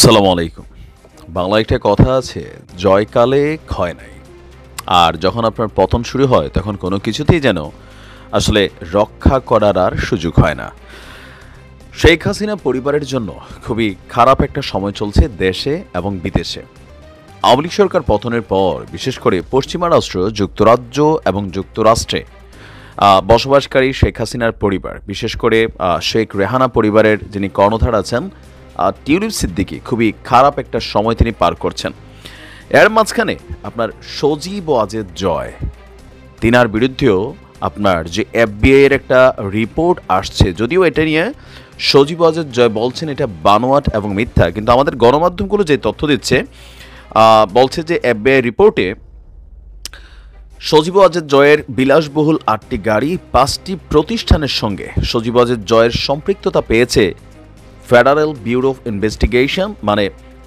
আসসালামু আলাইকুম। বাংলায় একটা কথা আছে, জয়কালে ক্ষয় নাই। আর যখন আপনার পতন শুরু হয় তখন কোনো কিছুতেই যেন আসলে রক্ষা করার আর সুযোগ হয় না। শেখ হাসিনা পরিবারের জন্য খুবই খারাপ একটা সময় চলছে দেশে এবং বিদেশে। আওয়ামী লীগ সরকার পতনের পর বিশেষ করে পশ্চিমা রাষ্ট্র যুক্তরাজ্য এবং যুক্তরাষ্ট্রে বসবাসকারী শেখ হাসিনার পরিবার, বিশেষ করে শেখ রেহানা পরিবারের যিনি কর্ণধার আছেন টিউলিপ সিদ্দিকী, খুবই খারাপ একটা সময় তিনি পার করছেন। এর মাঝখানে আপনার সজীব ওয়াজেদ জয়, তিনার বিরুদ্ধেও আপনার যে এফবিআই এর একটা রিপোর্ট আসছে, যদিও এটা নিয়ে সজীব ওয়াজেদ জয় বলছেন এটা বানোয়াট এবং মিথ্যা, কিন্তু আমাদের গণমাধ্যমগুলো যে তথ্য দিচ্ছে বলছে যে এফবিআই রিপোর্টে সজীব ওয়াজেদ জয়ের বিলাসবহুল ৮টি গাড়ি ৫টি প্রতিষ্ঠানের সঙ্গে সজীব ওয়াজেদ জয়ের সম্পৃক্ততা পেয়েছে ফেডারেল ব্যুরো অফ ইনভেস্টিগেশন মানে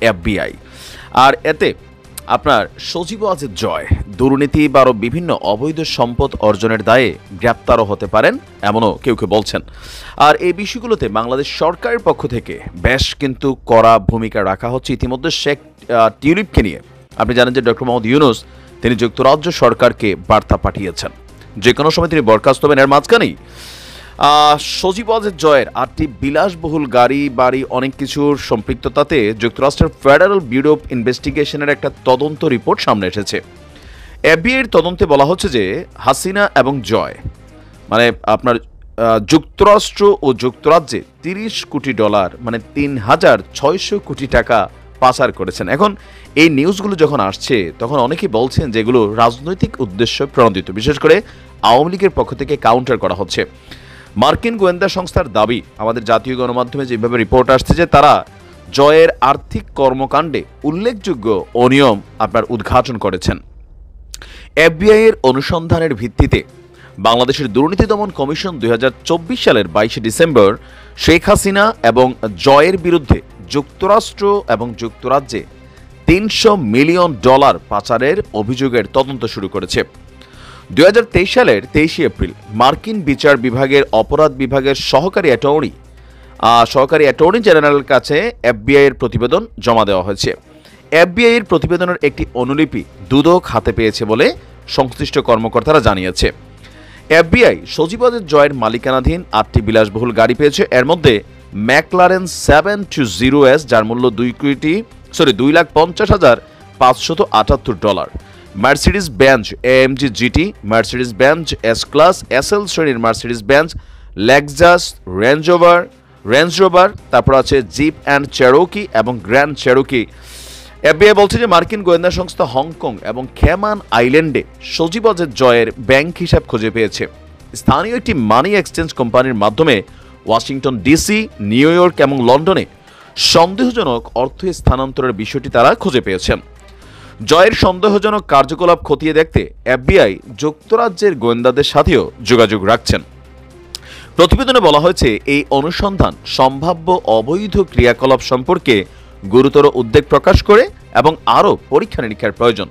এফবিআই। আর এতে আপনার সজীব ওয়াজেদ জয় দুর্নীতি বা আরও বিভিন্ন অবৈধ সম্পদ অর্জনের দায়ে গ্রেপ্তারও হতে পারেন, এমনও কেউ কেউ বলছেন। আর এই বিষয়গুলোতে বাংলাদেশ সরকারের পক্ষ থেকে বেশ কিন্তু কড়া ভূমিকা রাখা হচ্ছে। ইতিমধ্যে শেখ টিউলিপকে নিয়ে আপনি জানেন যে ডক্টর মোহাম্মদ ইউনূস তিনি যুক্তরাজ্য সরকারকে বার্তা পাঠিয়েছেন যে কোনো সময় তিনি বরখাস্ত হবেন। এর মাঝখানেই সজীব ওয়াজেদ জয়ের ৮টি বিলাসবহুল গাড়ি বাড়ি অনেক কিছুর সম্পৃক্ততাতে যুক্তরাষ্ট্রের ফেডারেল ব্যুরো অফ ইনভেস্টিগেশনের একটা তদন্ত রিপোর্ট সামনে এসেছে। এফবিআইয়ের তদন্তে বলা হচ্ছে যে হাসিনা এবং জয় মানে আপনার যুক্তরাষ্ট্র ও যুক্তরাজ্যে $30 কোটি মানে ৩,৬০০ কোটি টাকা পাচার করেছেন। এখন এই নিউজগুলো যখন আসছে তখন অনেকেই বলছেন যেগুলো রাজনৈতিক উদ্দেশ্য প্রণোদিত, বিশেষ করে আওয়ামী লীগের পক্ষ থেকে কাউন্টার করা হচ্ছে। মার্কিন গোয়েন্দা সংস্থার দাবি, আমাদের জাতীয় গণমাধ্যমে যেভাবে রিপোর্ট আসছে যে তারা জয়ের আর্থিক কর্মকাণ্ডে উল্লেখযোগ্য অনিয়ম আপনার উদ্ঘাটন করেছেন। এফবিআই এর অনুসন্ধানের ভিত্তিতে বাংলাদেশের দুর্নীতি দমন কমিশন ২০২৪ সালের ২২ ডিসেম্বর শেখ হাসিনা এবং জয়ের বিরুদ্ধে যুক্তরাষ্ট্র এবং যুক্তরাজ্যে $৩০০ মিলিয়ন পাচারের অভিযোগের তদন্ত শুরু করেছে। ২০২৩ সালের ২৩ এপ্রিল মার্কিন বিচার বিভাগের অপরাধ বিভাগের সহকারী অ্যাটর্নি জেনারেলের কাছে এফবিআই এর প্রতিবেদন জমা দেওয়া হয়েছে। এফবিআই এর প্রতিবেদনের একটি অনুলিপি দুদক হাতে পেয়েছে বলে সংশ্লিষ্ট কর্মকর্তারা জানিয়েছে। এফবিআই সজীব ওয়াজেদ জয়ের মালিকানাধীন 8টি বিলাসবহুল গাড়ি পেয়েছে। এর মধ্যে ম্যাকলারেন 720S যার মূল্য $2,50,578, Mercedes Benz AMG GT, Mercedes Benz S class, SL শ্রেণীর Mercedes Benz, Lexus, range rover, তারপর আছে জিপ অ্যান্ড চেরোকি এবং গ্র্যান্ড চেরোকি। এফবিআই বলছে যে মার্কিন গোয়েন্দা সংস্থা হংকং এবং ক্যামান আইল্যান্ডে সজীব ওয়াজেদ জয়ের ব্যাংক হিসাব খুঁজে পেয়েছে। স্থানীয় একটি মানি এক্সচেঞ্জ কোম্পানির মাধ্যমে ওয়াশিংটন ডিসি, নিউ ইয়র্ক এবং লন্ডনে সন্দেহজনক অর্থ স্থানান্তরের বিষয়টি তারা খুঁজে পেয়েছেন। জয়ের সন্দেহজনক কার্যকলাপ খতিয়ে দেখতে এফবিআই যুক্তরাজ্যের গোয়েন্দাদের সাথেও যোগাযোগ রাখছেন। প্রতিবেদনে বলা হয়েছে এই অনুসন্ধান সম্ভাব্য অবৈধ ক্রিয়াকলাপ সম্পর্কে গুরুতর উদ্বেগ প্রকাশ করে এবং আরও পরীক্ষা নিরীক্ষার প্রয়োজন।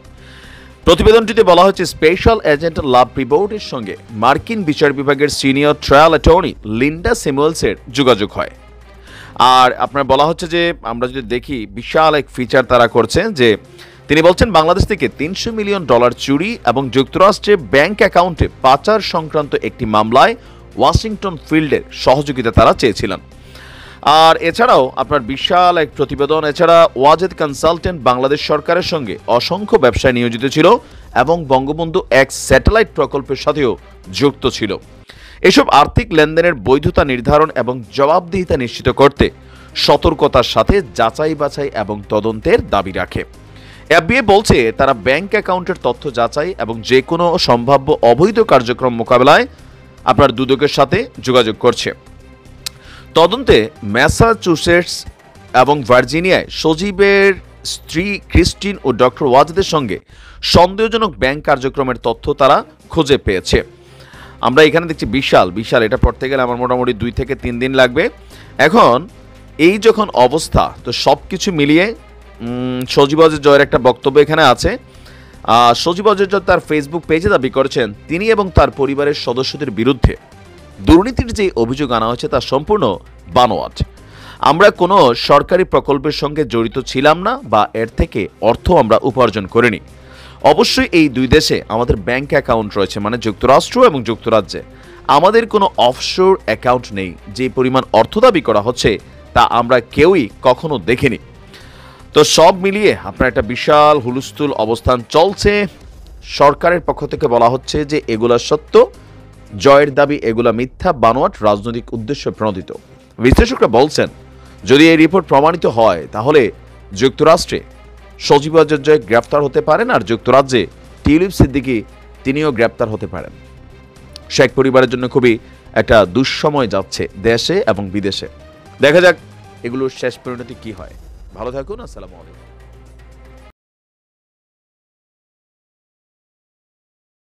প্রতিবেদনটিতে বলা হয়েছে স্পেশাল এজেন্ট লাভ প্রিবোর্ডের সঙ্গে মার্কিন বিচার বিভাগের সিনিয়র ট্রায়াল অ্যাটর্নি লিন্ডা স্যামুয়েলসের যোগাযোগ হয়। আর আপনার বলা হচ্ছে যে আমরা যদি দেখি বিশাল এক ফিচার তারা করছে যে তিনি বলছেন বাংলাদেশ থেকে $300 মিলিয়ন চুরি এবং যুক্তরাষ্ট্রে ব্যাংক অ্যাকাউন্টে পাচার সংক্রান্ত একটি মামলায় ওয়াশিংটন ফিল্ডের সহযোগিতা তারা চেয়েছিলেন। আর এছাড়াও আপনার বিশাল এক প্রতিবেদন, এছাড়া ওয়াজেদ কনসালটেন্ট বাংলাদেশ সরকারের সঙ্গে অসংখ্য ব্যবসায় নিয়োজিত ছিল এবং বঙ্গবন্ধু 1 স্যাটেলাইট প্রকল্পের সাথেও যুক্ত ছিল। এসব আর্থিক লেনদেনের বৈধতা নির্ধারণ এবং জবাবদিহিতা নিশ্চিত করতে সতর্কতার সাথে যাচাই বাছাই এবং তদন্তের দাবি রাখে। এফবিআই বলছে তারা ব্যাংক অ্যাকাউন্টের তথ্য যাচাই এবং যে কোনো সম্ভাব্য অবৈধ কার্যক্রম মোকাবেলায় আপনার দুদকের সাথে যোগাযোগ করছে। তদন্তে ম্যাসাচুসেটস এবং ভার্জিনিয়ায় সজীবের স্ত্রী ক্রিস্টিন ও ডক্টর ওয়াজেদের সঙ্গে সন্দেহজনক ব্যাংক কার্যক্রমের তথ্য তারা খুঁজে পেয়েছে। আমরা এখানে দেখছি বিশাল এটা পড়তে গেলে আমার মোটামুটি 2 থেকে 3 দিন লাগবে। এখন এই যখন অবস্থা, তো সব কিছু মিলিয়ে সজীব ওয়াজেদ জয়ের একটা বক্তব্য এখানে আছে। সজীব ওয়াজেদ জয় তার ফেসবুক পেজে দাবি করেছেন তিনি এবং তার পরিবারের সদস্যদের বিরুদ্ধে দুর্নীতির যে অভিযোগ আনা হয়েছে তা সম্পূর্ণ বানোয়াট। আমরা কোনো সরকারি প্রকল্পের সঙ্গে জড়িত ছিলাম না বা এর থেকে অর্থ আমরা উপার্জন করিনি। অবশ্যই এই দুই দেশে আমাদের ব্যাংক অ্যাকাউন্ট রয়েছে, মানে যুক্তরাষ্ট্র এবং যুক্তরাজ্যে। আমাদের কোনো অফশোর অ্যাকাউন্ট নেই। যে পরিমাণ অর্থ দাবি করা হচ্ছে তা আমরা কেউই কখনো দেখিনি। তো সব মিলিয়ে আপনার একটা বিশাল হুলস্থুল অবস্থান চলছে। সরকারের পক্ষ থেকে বলা হচ্ছে যে এগুলা সত্য, জয়ের দাবি এগুলা মিথ্যা, বানোয়াট, রাজনৈতিক উদ্দেশ্যে প্রণোদিত। বিশ্লেষকরা বলছেন, যদি এই রিপোর্ট প্রমাণিত হয় তাহলে যুক্তরাষ্ট্রে সজীব-ওয়াজেদ জয় গ্রেফতার হতে পারেন, আর যুক্তরাজ্যে টিউলিপ সিদ্দিকী তিনিও গ্রেফতার হতে পারেন। শেখ পরিবারের জন্য খুবই একটা দুঃসময় যাচ্ছে দেশে এবং বিদেশে। দেখা যাক এগুলোর শেষ পরিণতি কি হয়। ভালো থাকুন। আসসালামু আলাইকুম।